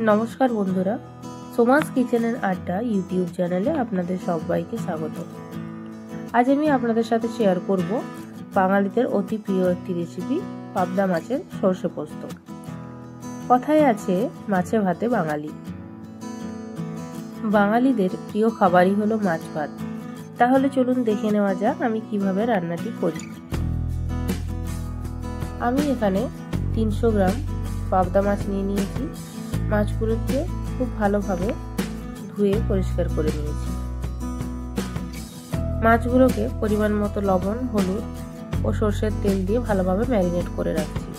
নমস্কার বন্ধুরা, সোমাস কিচেনের আড্ডা ইউটিউব চ্যানেলে আপনাদের সবাইকে স্বাগত। আজ আমি আপনাদের সাথে শেয়ার করব বাঙালিদের অতি প্রিয় একটি রেসিপি, পাবদা মাছের সর্ষে পোস্ত। কথায় আছে মাছে ভাতে বাঙালি। বাঙালিদের প্রিয় খাবারই হলো মাছ ভাত। তাহলে চলুন দেখে নেওয়া যাক আমি কিভাবে রান্নাটি করি। আমি এখানে 300 গ্রাম পাবদা মাছ নিয়ে নিয়েছি। মাছগুলোকে খুব ভালোভাবে ধুয়ে পরিষ্কার করে নিয়েছি। মাছগুলোকে পরিমাণ মতো লবণ, হলুদ ও সরষের তেল দিয়ে ভালোভাবে ম্যারিনেট করে রাখছি।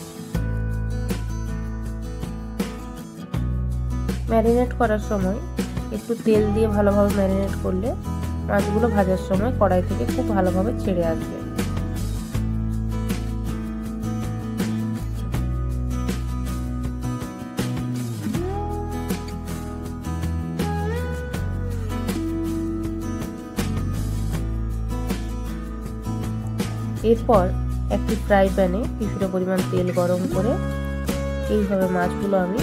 ম্যারিনেট করার সময় একটু তেল দিয়ে ভালোভাবে ম্যারিনেট করলে মাছগুলো ভাজার সময় কড়াই থেকে খুব ভালোভাবে ছেড়ে আসবে। এরপর একটি ফ্রাই প্যানে কিছুটা পরিমাণ তেল গরম করে এইভাবে মাছগুলো আমি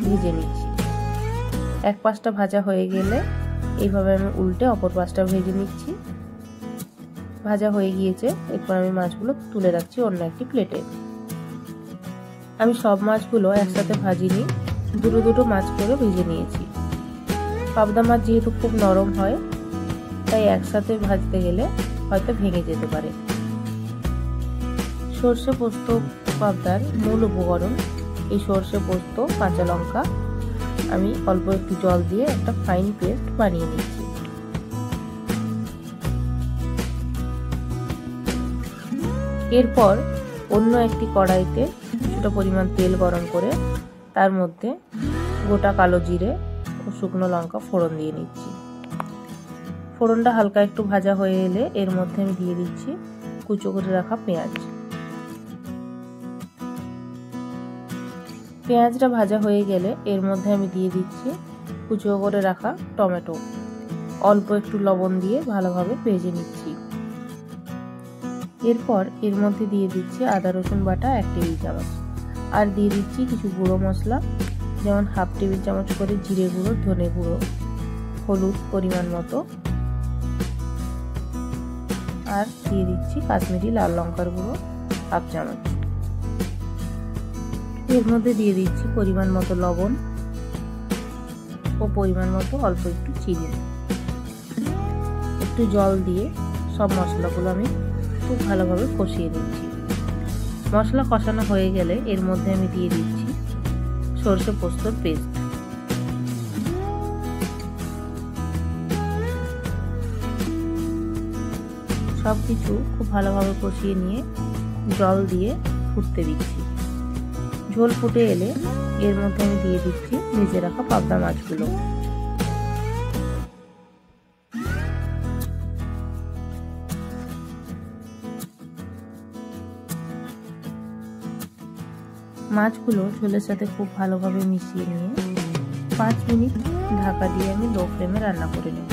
ভেজে নিচ্ছি। এক পাশটা ভাজা হয়ে গেলে এইভাবে আমি উল্টে অপর পাশটা ভেজে নিচ্ছি। ভাজা হয়ে গিয়েছে, এরপর আমি মাছগুলো তুলে রাখছি অন্য একটি প্লেটে। আমি সব মাছগুলো একসাথে ভাজিনি, দুটো দুটো মাছ করে ভেজে নিয়েছি। পাবদা মাছ যেহেতু খুব নরম হয়, তাই একসাথে ভাজতে গেলে হয়তো ভেঙে যেতে পারে। সর্ষে পোস্ত পাবদার মূল উপকরণ এই সর্ষে পোস্ত, কাঁচা লঙ্কা। আমি অল্প একটু জল দিয়ে একটা ফাইন পেস্ট বানিয়ে নিচ্ছি। এরপর অন্য একটি কড়াইতে কিছুটা পরিমাণ তেল গরম করে তার মধ্যে গোটা কালো জিরে ও শুকনো লঙ্কা ফোড়ন দিয়ে নিচ্ছি। ফোড়নটা হালকা একটু ভাজা হয়ে এলে এর মধ্যে আমি দিয়ে দিচ্ছি কুচো করে রাখা পেঁয়াজ। পেঁয়াজটা ভাজা হয়ে গেলে এর মধ্যে আমি দিয়ে দিচ্ছি কুচো করে রাখা টমেটো। অল্প একটু লবণ দিয়ে ভালোভাবে ভেজে নিচ্ছি। এরপর এর মধ্যে দিয়ে দিচ্ছি আদা রসুন বাটা 1 টেবিল চামচ, আর দিয়ে দিচ্ছি কিছু গুঁড়ো মশলা, যেমন হাফ টেবিল চামচ করে জিরে গুঁড়ো, ধনে গুঁড়ো, হলুদ পরিমাণ মতো, আর দিয়ে দিচ্ছি কাশ্মীরি লাল লঙ্কার গুঁড়ো হাফ চামচ। এর মধ্যে দিয়ে দিচ্ছি পরিমাণ মতো লবণ ও পরিমাণ মতো অল্প একটু চিনি। একটু জল দিয়ে সব মশলাগুলো আমি খুব ভালোভাবে কষিয়ে নিচ্ছি। মশলা কষানো হয়ে গেলে এর মধ্যে আমি দিয়ে দিচ্ছি সরষে পোস্তর পেস্ট। সব কিছু খুব ভালোভাবে কষিয়ে নিয়ে জল দিয়ে ফুটতে দিচ্ছি। ঝোল ফুটে এলে এর মধ্যে আমি দিয়ে দিচ্ছি ভেজে রাখা পাবদা মাছগুলো। মাছগুলো ঝোলের সাথে খুব ভালোভাবে মিশিয়ে নিয়ে 5 মিনিট ঢাকা দিয়ে আমি লো ফ্লেমে রান্না করে নেব।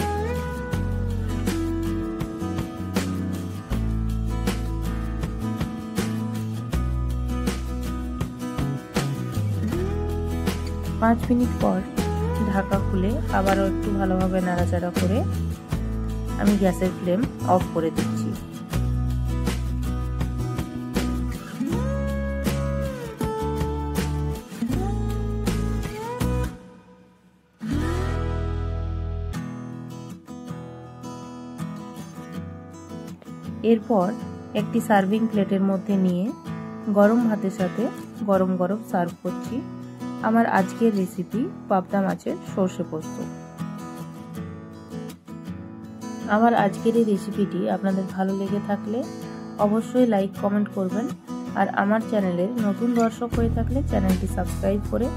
পাঁচ মিনিট পর ঢাকা খুলে আবারও একটু ভালোভাবে নাড়াচাড়া করে আমি গ্যাসের ফ্লেম অফ করে দিচ্ছি। এরপর একটি সার্ভিং প্লেটের মধ্যে নিয়ে গরম ভাতের সাথে গরম গরম সার্ভ করছি আমার আজকের রেসিপি পাবদা মাছের সর্ষে পোস্ত। আমার আজকের এই রেসিপিটি আপনাদের ভালো লেগে থাকলে অবশ্যই লাইক কমেন্ট করবেন, আর আমার চ্যানেলের নতুন দর্শক হয়ে থাকলে চ্যানেলটি সাবস্ক্রাইব করে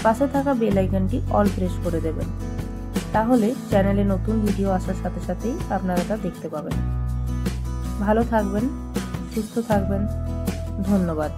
পাশে থাকা বেল আইকনটি অল প্রেস করে দেবেন। তাহলে চ্যানেলে নতুন ভিডিও আসার সাথে সাথেই আপনারা তা দেখতে পাবেন। ভালো থাকবেন, সুস্থ থাকবেন। ধন্যবাদ।